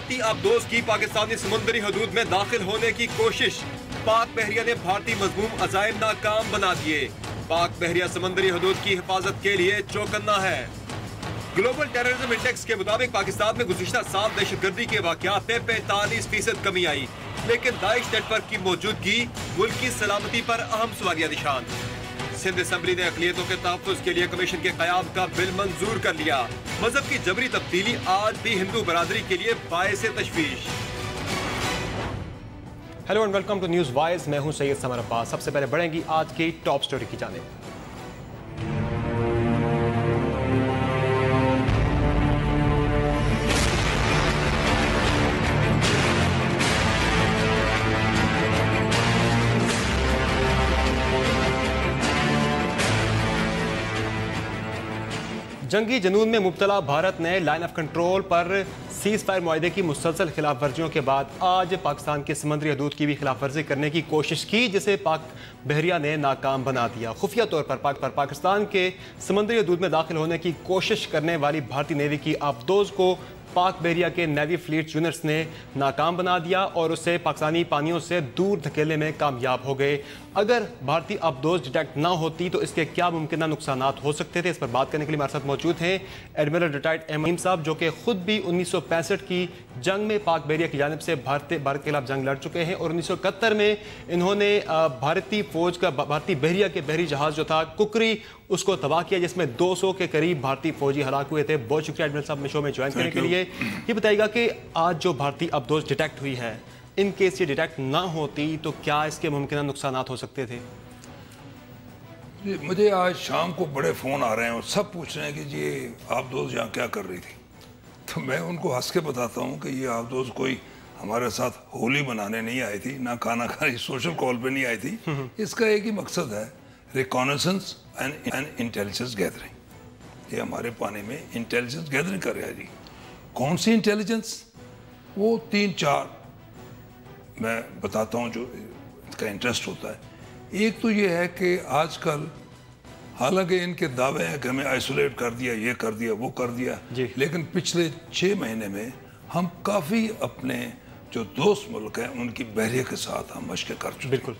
بھارتی آبدوز کی پاکستانی سمندری حدود میں داخل ہونے کی کوشش، پاک بحریہ نے بھارتی مضموم عزائم ناکام بنا دیے۔ پاک بحریہ سمندری حدود کی حفاظت کے لیے چوکنا ہے۔ گلوبل ٹیررزم انڈیکس کے مطابق پاکستان میں گزشتہ سال دہشت گردی کے واقعات میں 45% کمی آئی، لیکن داعش نیٹ ورک کی موجودگی ملک کی سلامتی پر اہم سوالیہ نشان۔ سندھ اسمبلی نے اقلیتوں کے تحفظ کے لیے کمیشن کے قیام کا بل منظور کر لیا۔ مذہب کی جبری تبدیلی آج بھی ہندو برادری کے لیے باعث تشویش۔ Hello and welcome to news wise, میں ہوں سید سمر عباس۔ سب سے پہلے بڑھیں گی آج کی ٹاپ سٹوری کی جانب۔ جنگی جنون میں مبتلا بھارت نے line of control per cease fire معاہدے کی مسلسل خلاف ورزیوں کے بعد آج پاکستان کے سمندری حدود کی بھی خلاف ورزی کرنے کی کوشش کی، جسے پاک بحریہ نے ناکام بنا دیا۔ خفیہ طور پر پاکستان کے سمندری حدود میں داخل ہونے کی کوشش کرنے والی بھارتی نیوی کی آبدوز کو پاک بحریہ کے نیوی فلیٹ یونٹس نے ناکام بنا دیا اور اسے پاکستانی پانیوں سے دور دھکیلنے میں کامیاب ہو گئے۔ اگر بھارتی آبدوز ڈیٹیکٹ نہ ہوتی تو اس کے کیا ممکنہ نقصانات ہو سکتے تھے، اس پر بات کرنے کے لیے ہمارے ساتھ موجود ہیں ایڈمرل ریٹائرڈ امین صاحب، جو کہ خود بھی 1965 کی جنگ میں پاک بحریہ کی جانب سے بھارت کے خلاف جنگ لڑ چکے ہیں، اور 1971 میں انہوں نے بھارتی فوج کا بھارتی بحریہ کے بحری جہاز جو تھا ککری، اس کو تباہ کیا، جس میں 200 کے قریب بھارتی فوجی ہلاک ہوئے تھے۔ بہت شکریہ ایڈمرل صاحب میں شو میں جوائن کرنے کے لیے۔ یہ بتائیے گا کہ آج جو بھارتی آبدوز ڈیٹیکٹ ہوئی ہے، ان کیس یہ ڈیٹیکٹ نہ ہوتی تو کیا اس کے ممکنہ نقصانات ہو سکتے تھے؟ مجھے آج شام کو بڑے فون آ رہے ہیں اور سب پوچھ رہے ہیں کہ یہ آبدوز یہاں کیا کر رہی تھی، تو میں ان کو ہنس کے بتاتا ہوں کہ یہ آبدوز کوئی ہمارے ساتھ ہولی منانے نہیں آئی تھی، نہ کھانا کھانے سوشل کال پہ نہیں آئی تھی۔ اس کا ایک ہی مقصد ہے، ریکانیسنس اینڈ انٹیلیجنس گیدرنگ۔ یہ ہمارے پانی میں انٹیلیجنس گیدرنگ کر رہا ہے۔ جی کون سی انٹیلیجنس؟ وہ 3-4 میں بتاتا ہوں جو اس کا انٹرسٹ ہوتا ہے۔ ایک تو یہ ہے کہ آج کل حالانکہ ان کے دعوے ہیں کہ ہمیں آئسولیٹ کر دیا، یہ کر دیا، وہ کر دیا، لیکن پچھلے 6 مہینے میں ہم کافی اپنے جو دوست ملک ہیں ان کی بحریہ کے ساتھ ہم مشقیں کر چکے ہیں، بالکل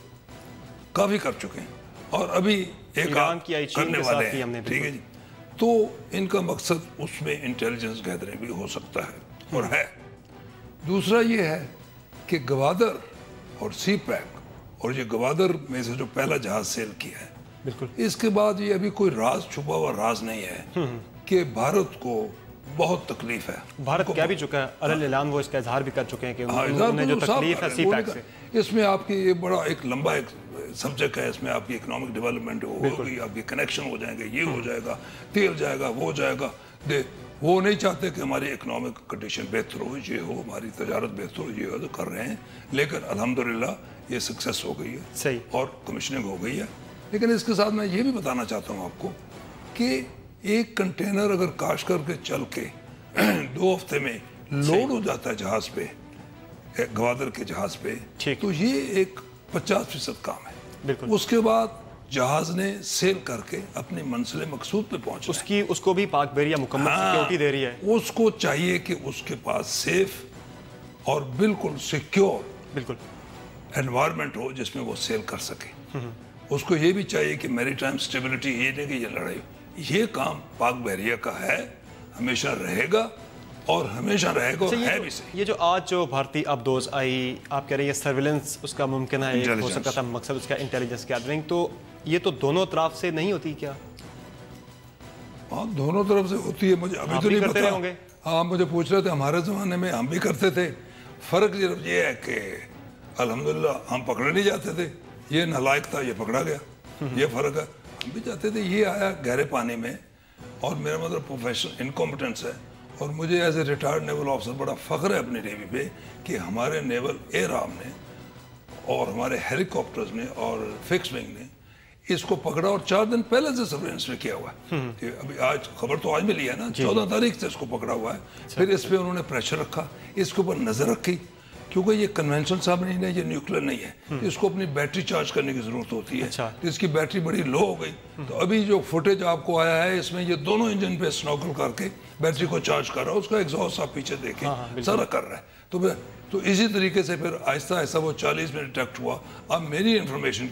کافی کر چکے ہیں، اور ابھی ایک کرنے والے ہیں، ٹھیک ہے جی۔ تو ان کا مقصد اس میں انٹیلیجنس گیدرنگ بھی ہو سکتا ہے اور ہے۔ دوسرا یہ ہے کہ گوادر اور سی پیک، اور یہ گوادر میں سے جو پہلا جہاز سیل کیا ہے، بالکل اس کے بعد یہ ابھی کوئی راز چھپا ہوا راز نہیں ہے کہ بھارت کو بہت تکلیف ہے۔ بھارت کیا بھی چکا ہے، علیہ اعلان وہ اس کا اظہار بھی کر چکے ہیں کہ انہیں جو تکلیف ہے سی پیک سے۔ اس میں آپ کی یہ بڑا ایک لمبا ایک سبجیکٹ ہے، اس میں آپ کی اکنامک ڈیولپمنٹ ہوگی، آپ کے کنیکشن ہو جائیں گے، یہ ہو جائے گا، تیل جائے گا، وہ ہو جائے گا۔ وہ نہیں چاہتے کہ ہماری اکنامک کنڈیشن بہتر ہو، یہ ہو، ہماری تجارت بہتر ہو، یہ ہو، تو کر رہے ہیں، لیکن الحمدللہ یہ سکسیس ہو گئی ہے، صحیح، اور کمیشننگ ہو گئی ہے۔ لیکن اس کے ساتھ میں یہ بھی بتانا چاہتا ہوں آپ کو کہ ایک کنٹینر اگر کاش کر کے چل کے 2 ہفتے میں لوڈ ہو جاتا ہے جہاز پہ، گوادر کے جہاز پہ، تو یہ ایک 50% کام ہے۔ اس کے بعد جہاز نے سیل کر کے اپنے منزل مقصود پہ پہنچنا، اس کو بھی پاک بحریہ مکمل سیکیورٹی دے رہی ہے۔ اس کو چاہیے کہ اس کے پاس سیف اور بالکل سیکیور بالکل انوائرمنٹ ہو جس میں وہ سیل کر سکے۔ اس کو یہ بھی چاہیے کہ میری ٹائم سٹیبلٹی، یہ نہیں کہ یہ لڑائی، یہ کام پاک بحریہ کا ہے، ہمیشہ رہے گا، اور ہمیشہ رہے گا، ہے بھی صحیح۔ یہ جو آج جو بھارتی آبدوز آئی، آپ کہہ رہے ہیں سرویلنس اس کا ممکنہ ہے، ہو سکتا تھا مقصد اس کا انٹیلیجنس گیدرنگ، تو یہ تو دونوں طرف سے نہیں ہوتی کیا؟ ہاں دونوں طرف سے ہوتی ہے، مجھے ابھی تو نہیں پتا۔ ہاں مجھے پوچھ رہے تھے، ہمارے زمانے میں ہم بھی کرتے تھے۔ فرق یہ ہے کہ الحمدللہ ہم پکڑے نہیں جاتے تھے، یہ نالائق تھا، یہ پکڑا گیا، یہ فرق ہے۔ ہم بھی جاتے تھے، یہ آیا گہرے پانی میں، اور میرا مطلب پروفیشنل انکمپٹنس ہے، اور مجھے as a retired naval officer بڑا فخر ہے اپنی نیوی پہ کہ ہمارے نیول ایئر آرم نے اور ہمارے ہیلی کاپٹرز نے اور فکس ونگ نے اس کو پکڑا، اور 4 دن پہلے سے سرویلنس میں کیا ہوا ہے۔ ابھی آج خبر تو آج ملی ہے نا، 14 تاریخ سے اس کو پکڑا ہوا ہے۔ پھر اس پہ انہوں نے پریشر رکھا، اس کے اوپر نظر رکھی، کیونکہ یہ کنونشنل صاحب نہیں ہے، یہ نیوکلیر نہیں ہے، اس کو اپنی بیٹری چارج کرنے کی ضرورت ہوتی ہے، اس کی بیٹری بڑی لو ہو گئی۔ تو ابھی جو فوٹیج آپ کو آیا ہے، اس میں یہ دونوں انجن پہ سنوکل کر کے بیٹری کو چارج کر رہا ہے، اس کا ایگزاسٹ آپ پیچھے دیکھیں سارا کر رہا ہے۔ تو اسی طریقے سے پھر آہستہ آہستہ وہ 40 میں ڈیٹیکٹ ہوا. اب میری انفارمیشن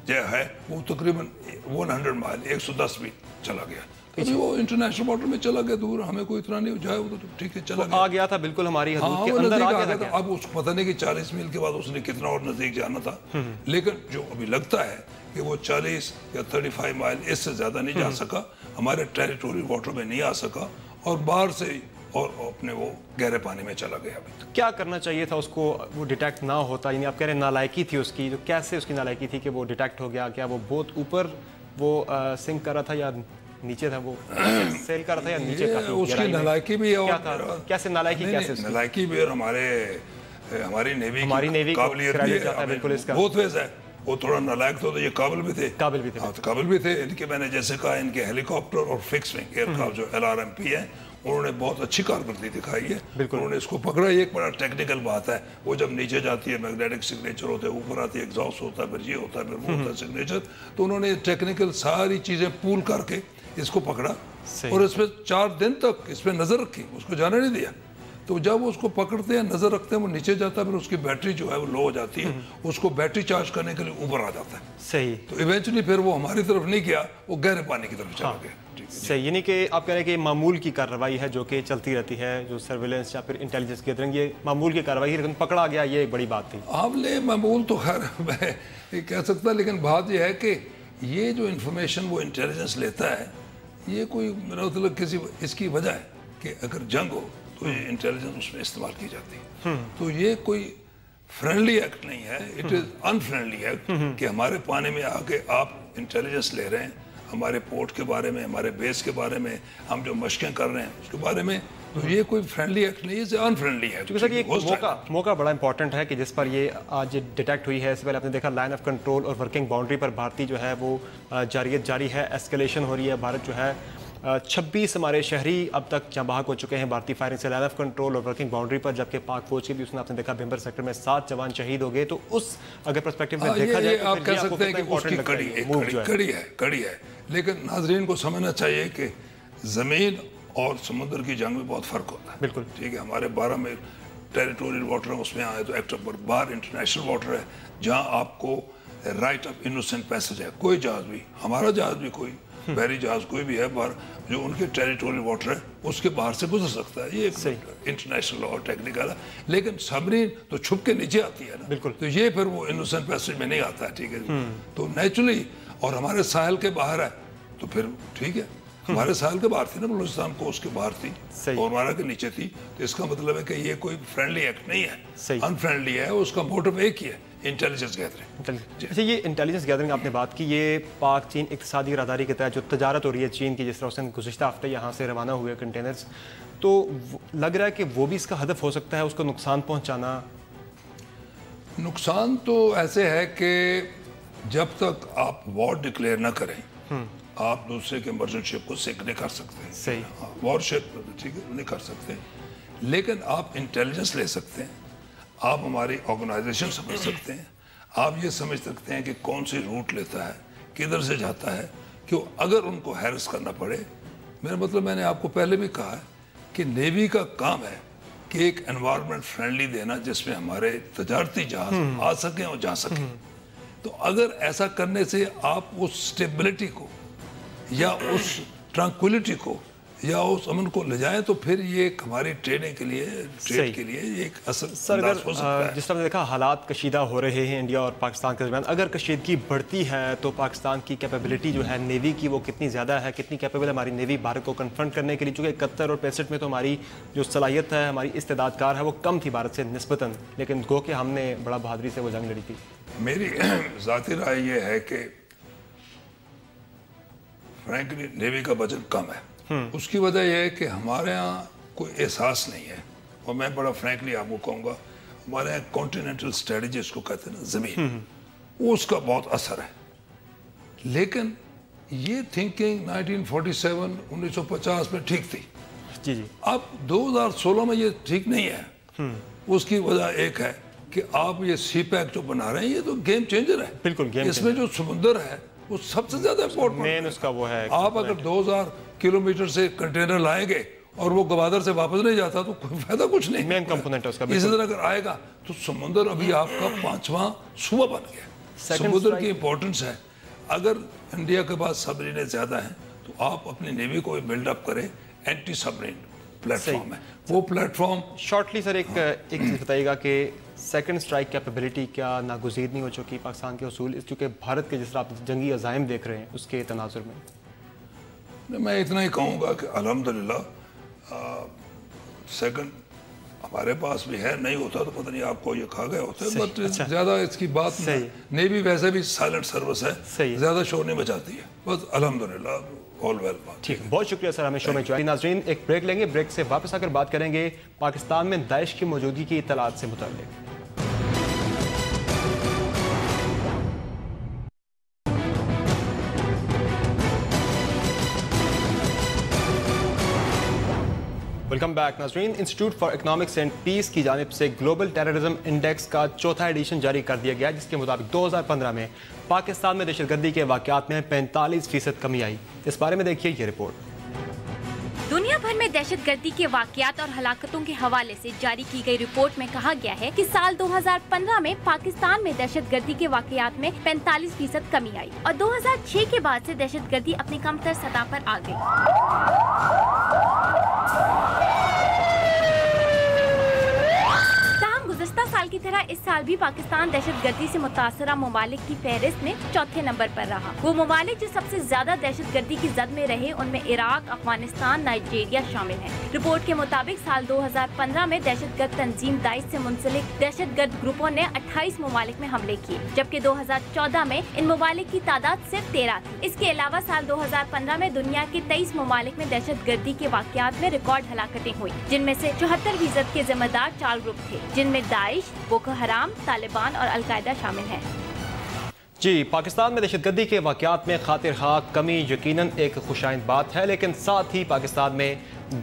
جو ہے وہ تقریباً 100 مائل 110 میل چلا گیا. وہ انٹرنیشنل واٹر میں چلا گیا دور, ہمیں کوئی اتنا نہیں جائے, وہ تو ٹھیک ہے چلا گیا, آ گیا تھا بالکل ہماری حدود کے اندر آ گیا تھا. اب اس کو پتہ نہیں کہ 40 میل کے بعد اس نے کتنا اور نزدیک جانا تھا, لیکن جو ابھی لگتا ہے کہ وہ 40 یا 35 مائل اس سے زیادہ نہیں جا سکا, ہمارے ٹیریٹوری واٹر میں نہیں آ سکا اور باہر سے اور اپنے وہ گہرے پانی میں چلا گیا. ابھی کیا کرنا چاہیے تھا اس کو وہ ڈیٹیکٹ نہ ہوتا؟ یعنی آپ کہہ رہے ہیں نالائکی تھی اس کی, جو کیسے اس کی نالائکی تھی کہ وہ ڈیٹیکٹ ہو گیا؟ کیا وہ بہت اوپر وہ سنک کر رہا تھا یا نیچے تھا, وہ سیل کر رہا تھا یا نیچے کافی اس کی نالائکی بھی ہے, کیا تھا, کیسے نالائکی کیسے نالائکی بھی, اور ہماری نیوی کی قابلیت بھی ہے, بالکل اس کا بہت ویز ہے. وہ تھوڑا نالائق تو یہ قابل بھی تھے, قابل بھی تھے. ان کے میں نے جیسے کہا ان کے ہیلی کاپٹر اور فکس ونگ ایئر کرافٹ جو LRMP ہیں انہوں نے بہت اچھی کارکردگی دکھائی ہے. انہوں نے اس کو پکڑا. یہ ایک بڑا ٹیکنیکل بات ہے, وہ جب نیچے جاتی ہے میگنیٹک سگنیچر ہوتے ہیں, اوپر آتی ہے ایگزاسٹ ہوتا ہے, پھر یہ ہوتا ہے, پھر وہ ہوتا ہے سگنیچر. تو انہوں نے ٹیکنیکل ساری چیزیں پول کر کے اس کو پکڑا اور اس پہ 4 دن تک اس پہ نظر رکھی, اس کو جانے نہیں دیا. تو جب وہ اس کو پکڑتے ہیں, نظر رکھتے ہیں, وہ نیچے جاتا ہے, پھر اس کی بیٹری جو ہے وہ لو ہو جاتی ہے, اس کو بیٹری چارج کرنے کے لیے اوپر آ جاتا ہے. صحیح. تو ایونچولی پھر وہ ہماری طرف نہیں گیا, وہ گہرے پانی کی طرف چلا گیا. صحیح. یعنی کہ آپ کہہ رہے ہیں کہ معمول کی کارروائی ہے جو کہ چلتی رہتی ہے, جو سرویلنس یا پھر انٹیلیجنس گیدرنگ, یہ معمول کی کارروائی ہے, لیکن پکڑا گیا یہ ایک بڑی بات تھی. آپ لے معمول تو خیر میں کہہ سکتا, لیکن بات یہ ہے کہ یہ جو انفارمیشن وہ انٹیلیجنس لیتا ہے, یہ کوئی میرا مطلب کسی اس کی وجہ ہے کہ اگر جنگ ہو تو یہ انٹیلیجنس اس میں استعمال کی جاتی ہے. تو یہ کوئی فرینڈلی ایکٹ نہیں ہے, اٹ از انفرینڈلی ایکٹ کہ ہمارے پانی میں آ کے آپ انٹیلیجنس لے رہے ہیں ہمارے پورٹ کے بارے میں, ہمارے بیس کے بارے میں, ہم جو مشقیں کر رہے ہیں اس کے بارے میں. تو یہ کوئی فرینڈلی ایکٹ نہیں ہے, یہ انفرینڈلی ہے. کیونکہ سر یہ موقع بڑا امپورٹنٹ ہے کہ جس پر یہ آج ڈیٹیکٹ ہوئی ہے. اس سے پہلے آپ نے دیکھا لائن آف کنٹرول اور ورکنگ باؤنڈری پر بھارتی جو ہے وہ جاری ہے, ایسکیلیشن ہو رہی ہے. بھارت جو ہے 26 ہمارے شہری اب تک جاں بحق ہو چکے ہیں بھارتی فائرنگ سے لائن آف کنٹرول اور ورکنگ باؤنڈری پر, جبکہ پاک فوج کی بھی اس نے آپ نے دیکھا بھیمبر سیکٹر میں 7 جوان شہید ہو گئے. تو اس اگر پرسپیکٹیو میں دیکھا جائے تو آپ کہہ سکتے ہیں کہ اس کی کڑی ہے. لیکن ناظرین کو سمجھنا چاہیے کہ زمین اور سمندر کی جنگ میں بہت فرق ہوتا ہے. بالکل ٹھیک ہے. ہمارے 12 میں ٹیریٹوریل واٹر اس میں آئے تو ایکٹ پر باہر انٹرنیشنل واٹر ہے جہاں آپ کو رائٹ آف انوسنٹ پیسج ہے. کوئی جہاز بھی, ہمارا جہاز بھی, کوئی بحری جہاز کوئی بھی ہے باہر جو ان کے ٹیریٹوریل واٹر ہے اس کے باہر سے گزر سکتا ہے. یہ ایک انٹرنیشنل اور ٹیکنیکل ہے. لیکن سبمرین تو چھپ کے نیچے آتی ہے نا, بالکل. تو یہ پھر وہ انوسنٹ پیسج میں نہیں آتا ہے. ٹھیک ہے. تو نیچرلی اور ہمارے ساحل کے باہر ہے تو پھر ٹھیک ہے. ہمارے ساحل کے باہر تھی نا, بلوچستان کو اس کے باہر تھی اور ہمارا کے نیچے تھی. تو اس کا مطلب ہے کہ یہ کوئی فرینڈلی ایکٹ نہیں ہے, انفرینڈلی ہے. اس کا موٹو ایک ہی ہے, انٹیلیجنس گیدرنگ. اچھا, یہ انٹیلیجنس گیدرنگ آپ نے بات کی, یہ پاک چین اقتصادی راداری کے تحت جو تجارت ہو رہی ہے چین کی, جس طرح اس نے گزشتہ ہفتے یہاں سے روانہ ہوئے کنٹینرز, تو لگ رہا ہے کہ وہ بھی اس کا ہدف ہو سکتا ہے, اس کو نقصان پہنچانا. نقصان تو ایسے ہے کہ جب تک آپ وار ڈکلیئر نہ کریں آپ دوسرے کے مرچنٹ شپ کو سنک نہیں کر سکتے. صحیح. وار شپ ٹھیک ہے نہیں کر سکتے, لیکن آپ انٹیلیجنس لے سکتے ہیں, آپ ہماری آرگنائزیشن سمجھ سکتے ہیں, آپ یہ سمجھ سکتے ہیں کہ کون سی روٹ لیتا ہے, کدھر سے جاتا ہے, کہ اگر ان کو ہیرس کرنا پڑے. میرا مطلب میں نے آپ کو پہلے بھی کہا ہے کہ نیوی کا کام ہے کہ ایک انوائرمنٹ فرینڈلی دینا جس میں ہمارے تجارتی جہاز آ سکیں اور جا سکیں. تو اگر ایسا کرنے سے آپ اس سٹیبلٹی کو یا اس ٹرانکولیٹی کو یا اس امن کو لے جائیں تو پھر یہ ہماری ٹریڈنگ کے لیے, ٹریڈ کے لیے ایک اثر انداز ہو سکتا ہے. جس طرح دیکھا حالات کشیدہ ہو رہے ہیں انڈیا اور پاکستان کے درمیان, اگر کشیدگی بڑھتی ہے تو پاکستان کی کیپیبلٹی جو ہے نیوی کی وہ کتنی زیادہ ہے, کتنی کیپیبل ہے ہماری نیوی بھارت کو کنفرنٹ کرنے کے لیے, چونکہ 71 اور 65 میں تو ہماری جو صلاحیت ہے, ہماری استعداد کار ہے وہ کم تھی بھارت سے نسبتاً, لیکن گو کہ ہم نے بڑا بہادری سے وہ جنگ لڑی تھی. میری ذاتی رائے یہ ہے کہ فرینکلی نیوی کا بجٹ کم ہے. اس کی وجہ یہ ہے کہ ہمارے ہاں کوئی احساس نہیں ہے, اور میں بڑا فرینکلی آپ کو کہوں گا ہمارے یہاں کانٹیننٹل اسٹریٹجی اس کو کہتے ہیں نا, زمین, وہ اس کا بہت اثر ہے. لیکن یہ تھنکنگ 1947 1950 میں ٹھیک تھی. جی جی. اب 2016 میں یہ ٹھیک نہیں ہے. اس کی وجہ ایک ہے کہ آپ یہ سی پیک جو بنا رہے ہیں یہ تو گیم چینجر ہے. بالکل گیم. اس میں جو سمندر ہے وہ سب سے زیادہ امپورٹنٹ مین اس کا وہ ہے. آپ اگر 2000 کلومیٹر سے کنٹینر لائیں گے اور وہ گوادر سے واپس نہیں جاتا تو کوئی فائدہ کچھ نہیں. مین کمپوننٹ ہے اس کا. اسی طرح اگر آئے گا تو سمندر ابھی آپ کا 5واں صوبہ بن گیا. سمندر کی امپورٹنس ہے. اگر انڈیا کے پاس سبمرینیں زیادہ ہیں تو آپ اپنی نیوی کو بلڈ اپ کریں. اینٹی سبمرین پلیٹ فارم ہے وہ پلیٹ فارم. شارٹلی سر ایک چیز بتائیے گا کہ سیکنڈ اسٹرائک کیپیبلٹی کیا ناگزیر نہیں ہو چکی پاکستان کے اصول چونکہ بھارت کے جس طرح آپ جنگی عزائم دیکھ رہے ہیں اس کے تناظر میں؟ میں اتنا ہی کہوں گا کہ الحمدللہ سیکنڈ ہمارے پاس بھی ہے. نہیں ہوتا تو پتہ نہیں آپ کو یہ کھا گئے ہوتے. بٹ زیادہ اس کی بات نہیں. نیوی ویسے بھی سائلنٹ سروس ہے, زیادہ شور نہیں بچاتی ہے. بس الحمدللہ آل ویل. ٹھیک, بہت شکریہ سر ہمیں شو میں جوائن. ناظرین ایک بریک لیں گے, بریک سے واپس آ کر بات کریں گے پاکستان میں داعش کی موجودگی کی اطلاعات سے متعلق. ویلکم بیک ناظرین. Institute for economics and peace کی جانب سے گلوبل ٹیررزم انڈیکس کا 4تھا ایڈیشن جاری کر دیا گیا جس کے مطابق 2015 میں پاکستان میں دہشت گردی کے واقعات میں 45% کمی آئی. اس بارے میں دیکھیے یہ رپورٹ. دنیا بھر میں دہشت گردی کے واقعات اور ہلاکتوں کے حوالے سے جاری کی گئی رپورٹ میں کہا گیا ہے کہ سال 2015 میں پاکستان میں دہشت گردی کے واقعات میں 45% کمی آئی اور 2006 کے بعد سے دہشت گردی اپنی کم تر سطح پر آ گئی. گزشتہ سال کی طرح اس سال بھی پاکستان دہشت گردی سے متاثرہ ممالک کی فہرست میں 4تھے نمبر پر رہا. وہ ممالک جو سب سے زیادہ دہشت گردی کی زد میں رہے ان میں عراق, افغانستان, نائجیریا شامل ہیں. رپورٹ کے مطابق سال 2015 میں دہشت گرد تنظیم داعش سے منسلک دہشت گرد گروپوں نے 28 ممالک میں حملے کیے جبکہ 2014 میں ان ممالک کی تعداد صرف 13 تھی. اس کے علاوہ سال 2015 میں دنیا کے 23 ممالک میں دہشت گردی کے واقعات میں ریکارڈ ہلاکتیں ہوئی جن میں سے 74% کے ذمہ دار 4 گروپ تھے جن میں داعش, بوکو حرام, طالبان اور القاعدہ شامل ہیں. جی, پاکستان میں دہشت گردی کے واقعات میں خاطر خواہ کمی یقیناً ایک خوشائند بات ہے لیکن ساتھ ہی پاکستان میں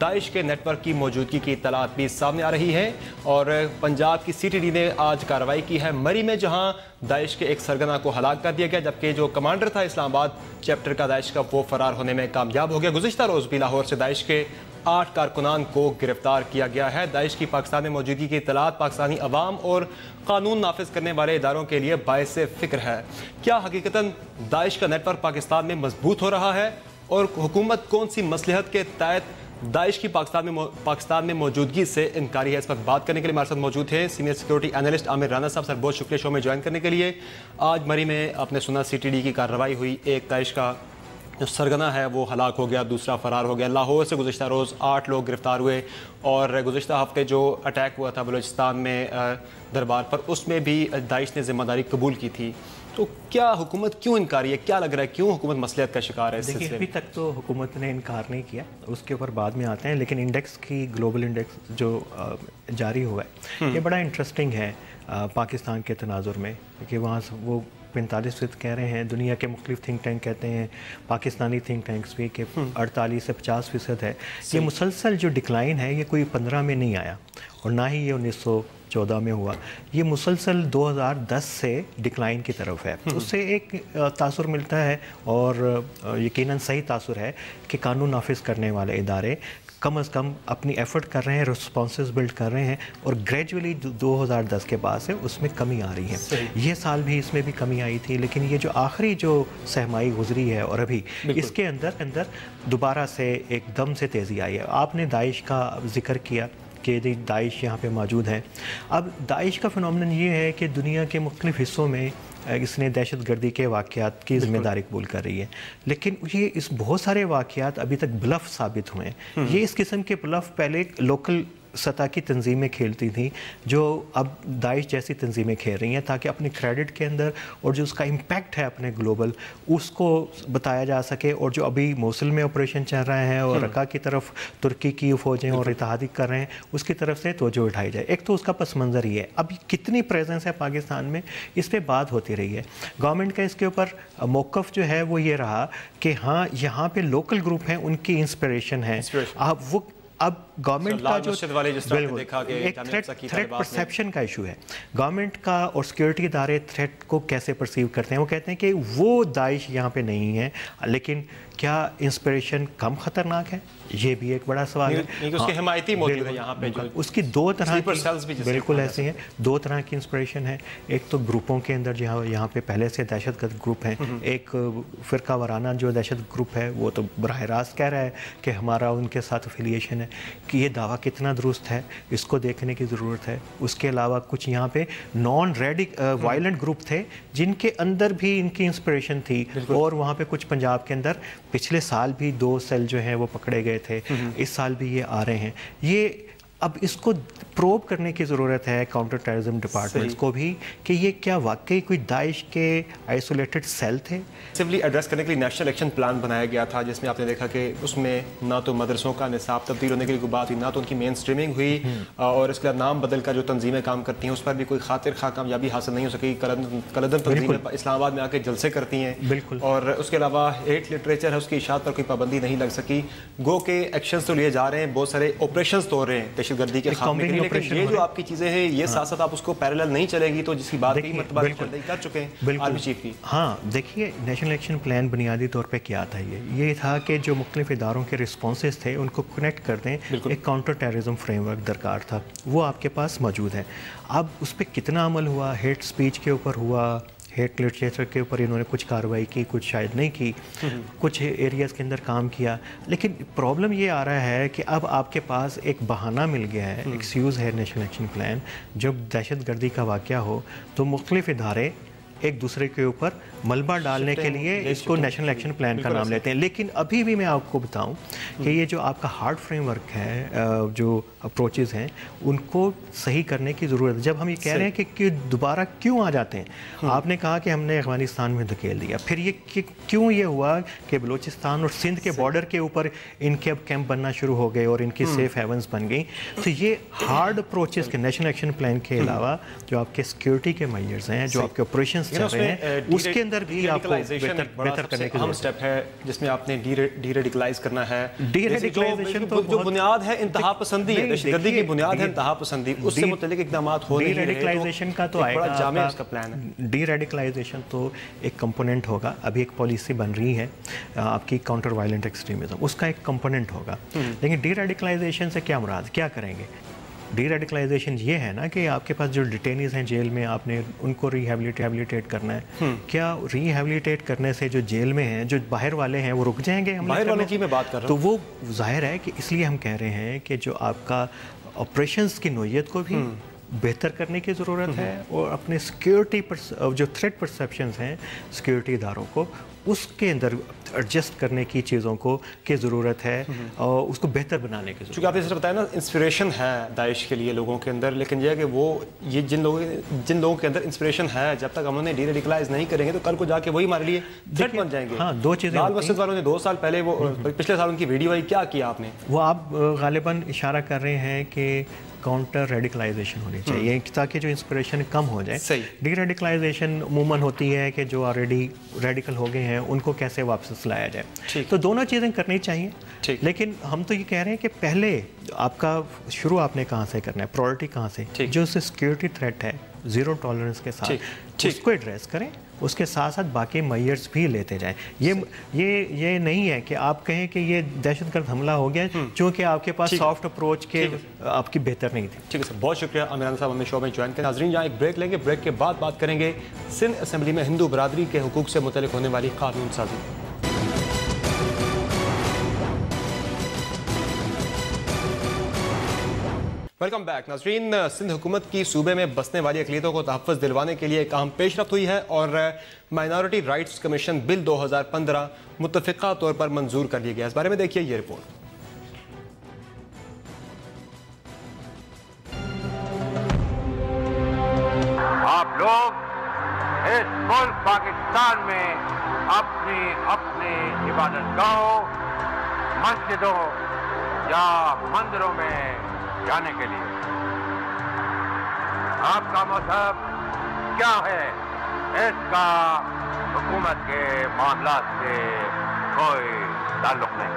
داعش کے نیٹ ورک کی موجودگی کی اطلاعات بھی سامنے آ رہی ہیں اور پنجاب کی CTD نے آج کارروائی کی ہے مری میں جہاں داعش کے ایک سرگنا کو ہلاک کر دیا گیا جبکہ جو کمانڈر تھا اسلام آباد چیپٹر کا داعش کا وہ فرار ہونے میں کامیاب ہو گیا. گزشتہ روز بھی لاہور سے داعش کے 8 کارکنان کو گرفتار کیا گیا ہے. داعش کی پاکستان میں موجودگی کی اطلاعات پاکستانی عوام اور قانون نافذ کرنے والے اداروں کے لیے باعث فکر ہے. کیا حقیقتاً داعش کا نیٹ ورک پاکستان میں مضبوط ہو رہا ہے اور حکومت کون سی مصلحت کے تحت داعش کی پاکستان میں موجودگی سے انکاری ہے؟ اس وقت بات کرنے کے لیے ہمارے ساتھ موجود ہیں سینئر سیکورٹی اینالسٹ عامر رانا صاحب. سر بہت شکریہ شو میں جوائن کرنے کے لیے. آج مری میں آپ نے سنا CTD کی کارروائی ہوئی, ایک داعش کا جو سرگنا ہے وہ ہلاک ہو گیا, دوسرا فرار ہو گیا. لاہور سے گزشتہ روز 8 لوگ گرفتار ہوئے اور گزشتہ ہفتے جو اٹیک ہوا تھا بلوچستان میں دربار پر اس میں بھی داعش نے ذمہ داری قبول کی تھی. تو کیا حکومت کیوں انکاری ہے؟ کیا لگ رہا ہے کیوں حکومت مصلحت کا شکار ہے اس سلسلے میں؟ ابھی تک تو حکومت نے انکار نہیں کیا, اس کے اوپر بعد میں آتے ہیں. لیکن انڈیکس کی گلوبل انڈیکس جو جاری ہوا ہے یہ بڑا انٹرسٹنگ ہے پاکستان کے تناظر میں کہ وہاں وہ 45% کہہ رہے ہیں. دنیا کے مختلف تھنک ٹینک کہتے ہیں, پاکستانی تھنک ٹینکس بھی کہ 48 سے 50% ہے. یہ مسلسل جو ڈکلائن ہے یہ کوئی 15 میں نہیں آیا اور نہ ہی یہ 1914 میں ہوا. یہ مسلسل 2010 سے ڈکلائن کی طرف ہے. اس سے ایک تاثر ملتا ہے اور یقیناً صحیح تاثر ہے کہ قانون نافذ کرنے والے ادارے کم از کم اپنی ایفرٹ کر رہے ہیں, رسپانسز بلڈ کر رہے ہیں اور گریجولی 2010 کے بعد سے اس میں کمی آ رہی ہے. یہ سال بھی اس میں بھی کمی آئی تھی لیکن یہ جو آخری جو سہمائی گزری ہے اور ابھی اس کے اندر دوبارہ سے ایک دم سے تیزی آئی ہے. آپ نے داعش کا ذکر کیا کہ داعش یہاں پہ موجود ہے. اب داعش کا فنومنن یہ ہے کہ دنیا کے مختلف حصوں میں اس نے دہشت گردی کے واقعات کی ذمہ داری قبول کر رہی ہے لیکن یہ اس بہت سارے واقعات ابھی تک بلف ثابت ہوئے ہیں. یہ اس قسم کے بلف پہلے لوکل سطح کی تنظیمیں کھیلتی تھیں جو اب داعش جیسی تنظیمیں کھیل رہی ہیں تاکہ اپنے کریڈٹ کے اندر اور جو اس کا امپیکٹ ہے اپنے گلوبل اس کو بتایا جا سکے. اور جو ابھی موصل میں آپریشن چل رہے ہیں اور رقہ کی طرف ترکی کی فوجیں اور اتحادی کر رہے ہیں اس کی طرف سے توجہ اٹھائی جائے. ایک تو اس کا پس منظر یہ ہے اب کتنی پریزنس ہے پاکستان میں اس پہ بات ہوتی رہی ہے. گورنمنٹ کا اس کے اوپر موقف جو ہے وہ یہ رہا کہ ہاں یہاں پہ لوکل گروپ ہیں ان کی انسپریشن ہے. اب وہ اب گورنمنٹ کا جو ایک تھریٹ پرسیپشن کا ایشو ہے، گورنمنٹ کا اور سیکیورٹی ادارے تھریٹ کو کیسے پرسیو کرتے ہیں. وہ کہتے ہیں کہ وہ داعش یہاں پہ نہیں ہے، لیکن کیا انسپریشن کم خطرناک ہے؟ یہ بھی ایک بڑا سوال ہے. اس کے حمایتی موجود ہے یہاں پہ، اس کی دو طرح کی بالکل ایسے ہیں، دو طرح کی انسپریشن ہے. ایک تو گروپوں کے اندر جہاں یہاں پہ پہلے سے دہشت گرد گروپ ہیں، ایک فرقہ وارانہ جو دہشت گروپ ہے وہ تو براہ راست کہہ رہا ہے کہ ہمارا ان کے ساتھ افیلیشن ہے. کہ یہ دعویٰ کتنا درست ہے اس کو دیکھنے کی ضرورت ہے. اس کے علاوہ کچھ یہاں پہ نان وائلنٹ گروپ تھے جن کے اندر بھی ان کی انسپریشن تھی، اور وہاں پہ کچھ پنجاب کے اندر پچھلے سال بھی 2 سیل جو ہیں وہ پکڑے گئے تھے، اس سال بھی یہ آ رہے ہیں. یہ اب اس کو پروب کرنے کی ضرورت ہے کاؤنٹر ٹیررزم ڈپارٹمنٹس کو بھی کہ یہ کیا واقعی کوئی داعش کے آئسولیٹڈ سیل تھے. سمپلی ایڈریس کرنے کے لیے نیشنل ایکشن پلان بنایا گیا تھا، جس میں آپ نے دیکھا کہ اس میں نہ تو مدرسوں کا نصاب تبدیل ہونے کے لیے کوئی بات ہوئی، نہ تو ان کی مین اسٹریمنگ ہوئی، اور اس کے بعد نام بدل کر جو تنظیمیں کام کرتی ہیں اس پر بھی کوئی خاطر خواہ کامیابی حاصل نہیں ہو سکی. کلدم تنظیمیں اسلام آباد میں آ کے جلسے کرتی ہیں، اور اس کے علاوہ ہیٹ لٹریچر ہے اس کی اشاعت پر کوئی پابندی نہیں لگ سکی. گو کے ایکشنز تو لیے جا رہے ہیں، بہت سارے آپریشنز تو ہو رہے ہیں دہشت گردی کے خاتمے کے لیے، لیکن یہ جو آپ کی چیزیں ہیں یہ ساتھ ساتھ آپ اس کو پیرالل نہیں چلے گی. تو جس کی بات کئی مرتبہ کر چکے ہیں آرمی چیف کی. ہاں دیکھیے نیشنل ایکشن پلان بنیادی طور پہ کیا تھا، یہ تھا کہ جو مختلف اداروں کے رسپانسز تھے ان کو کنیکٹ کر دیں. ایک کاؤنٹر ٹیررزم فریم ورک درکار تھا، وہ آپ کے پاس موجود ہے. اب اس پہ کتنا عمل ہوا؟ ہیٹ سپیچ کے اوپر ہوا، ہیٹ لٹریچر کے اوپر انہوں نے کچھ کارروائی کی، کچھ شاید نہیں کی، کچھ ایریاز کے اندر کام کیا. لیکن پرابلم یہ آ رہا ہے کہ اب آپ کے پاس ایک بہانہ مل گیا ہے، ایکسکیوز ہے نیشنل ایکشن پلان. جب دہشت گردی کا واقعہ ہو تو مختلف ادارے ایک دوسرے کے اوپر ملبہ ڈالنے کے لیے اس کو نیشنل ایکشن پلان کا نام لیتے ہیں. لیکن ابھی بھی میں آپ کو بتاؤں کہ یہ جو آپ کا ہارڈ فریم ورک ہے، جو اپروچز ہیں ان کو صحیح کرنے کی ضرورت ہے. جب ہم یہ کہہ رہے ہیں کہ دوبارہ کیوں آ جاتے ہیں، آپ نے کہا کہ ہم نے افغانستان میں دھکیل دیا، پھر یہ کیوں یہ ہوا کہ بلوچستان اور سندھ کے بارڈر کے اوپر ان کے اب کیمپ بننا شروع ہو گئے اور ان کی سیف ہیونز بن گئیں. تو یہ ہارڈ اپروچز کے نیشنل ایکشن پلان کے علاوہ جو آپ کے سیکیورٹی کے میئرز ہیں، جو آپ کے آپریشنز چل رہے ہیں، اس کے اندر بھی آپ کو بہتر کرنے کی اہم سٹیپ ہے جس میں آپ نے ڈی ریڈیکلائز کرنا ہے. جو بنیاد ہے انتہا پسندی ہے، دہشت گردی کی بنیاد ہے انتہا پسندی، اس سے متعلق اقدامات ہو نہیں رہے. ڈی ریڈیکلائزیشن کا تو بڑا جامع اس کا پلان ہے. ڈی ریڈیکلائزیشن تو ایک کمپوننٹ ہوگا. ابھی ایک پالیسی بن رہی ہے آپ کی کاؤنٹر وائلنٹ ایکسٹریمزم، اس کا ایک کمپوننٹ ہوگا. لیکن ڈی ریڈیکلائزیشن سے کیا مراد، کیا کریں گے؟ ڈی ریڈیکلائزیشن یہ ہے نا کہ آپ کے پاس جو ڈیٹینیز ہیں جیل میں، آپ نے ان کو ریہیبلیٹیٹ کرنا ہے. کیا ریہیبلیٹیٹ کرنے سے جو جیل میں ہیں، جو باہر والے ہیں، وہ رک جائیں گے؟ باہر والوں کی میں بات کر رہا ہوں. تو وہ ظاہر ہے کہ اس لیے ہم کہہ رہے ہیں کہ جو آپ کا آپریشنز کی نوعیت کو بھی بہتر کرنے کی ضرورت ہے، اور اپنے سیکیورٹی جو تھریٹ پرسیپشنز ہیں سیکیورٹی اداروں کو، اس کے اندر ایڈجسٹ کرنے کی چیزوں کو کی ضرورت ہے، اور اس کو بہتر بنانے کی ضرورت ہے. چونکہ آپ نے بتایا نا انسپریشن ہے داعش کے لیے لوگوں کے اندر، لیکن یہ ہے کہ وہ یہ جن لوگوں کے اندر انسپریشن ہے، جب تک ہم انہیں ڈی ریڈیکلائز نہیں کریں گے تو کل کو جا کے وہی ہمارے لیے تھریٹ بن جائیں گے. ہاں، دو چیزیں. لال مسجد والوں نے 2 سال پہلے پچھلے سال ان کی ویڈیو آئی، کیا کیا آپ نے؟ وہ آپ غالباً اشارہ کر رہے ہیں کہ کاؤنٹر ریڈیکلائزیشن ہونی چاہیے تاکہ جو انسپریشن کم ہو جائے. ڈی ریڈیکلائزیشن عموماً ہوتی ہے کہ جو آلریڈی ریڈیکل ہو گئے ہیں ان کو کیسے واپس لایا جائے. تو دونوں چیزیں کرنی چاہیے. لیکن ہم تو یہ کہہ رہے ہیں کہ پہلے آپ کا شروع آپ نے کہاں سے کرنا ہے، پرائورٹی کہاں سے، جو اس سے سیکیورٹی تھریٹ ہے زیرو ٹالرنس کے ساتھ اس کو ایڈریس کریں. اس کے ساتھ ساتھ باقی میئرز بھی لیتے جائیں. یہ نہیں ہے کہ آپ کہیں کہ یہ دہشت گرد حملہ ہو گیا چونکہ آپ کے پاس سافٹ اپروچ کے آپ کی بہتر نہیں تھی. ٹھیک ہے سر، بہت شکریہ عامران صاحب ہمیں شو میں جوائن کریں. ناظرین یہاں ایک بریک لیں گے، بریک کے بعد بات کریں گے سندھ اسمبلی میں ہندو برادری کے حقوق سے متعلق ہونے والی قانون سازی. Welcome back. ناظرین، سندھ حکومت کی صوبے میں بسنے والی اقلیتوں کو تحفظ دلوانے کے لیے ایک اہم پیش رفت ہوئی ہے، اور مائنارٹی رائٹس کمیشن بل 2015 متفقہ طور پر منظور کر لیا گیا. اس بارے میں دیکھیے یہ رپورٹ. آپ لوگ اس ملک پاکستان میں اپنی اپنی عبادت گاہوں، مسجدوں یا مندروں میں جانے کے لیے آپ کا مذہب کیا ہے، اس کا حکومت کے معاملات سے کوئی تعلق نہیں.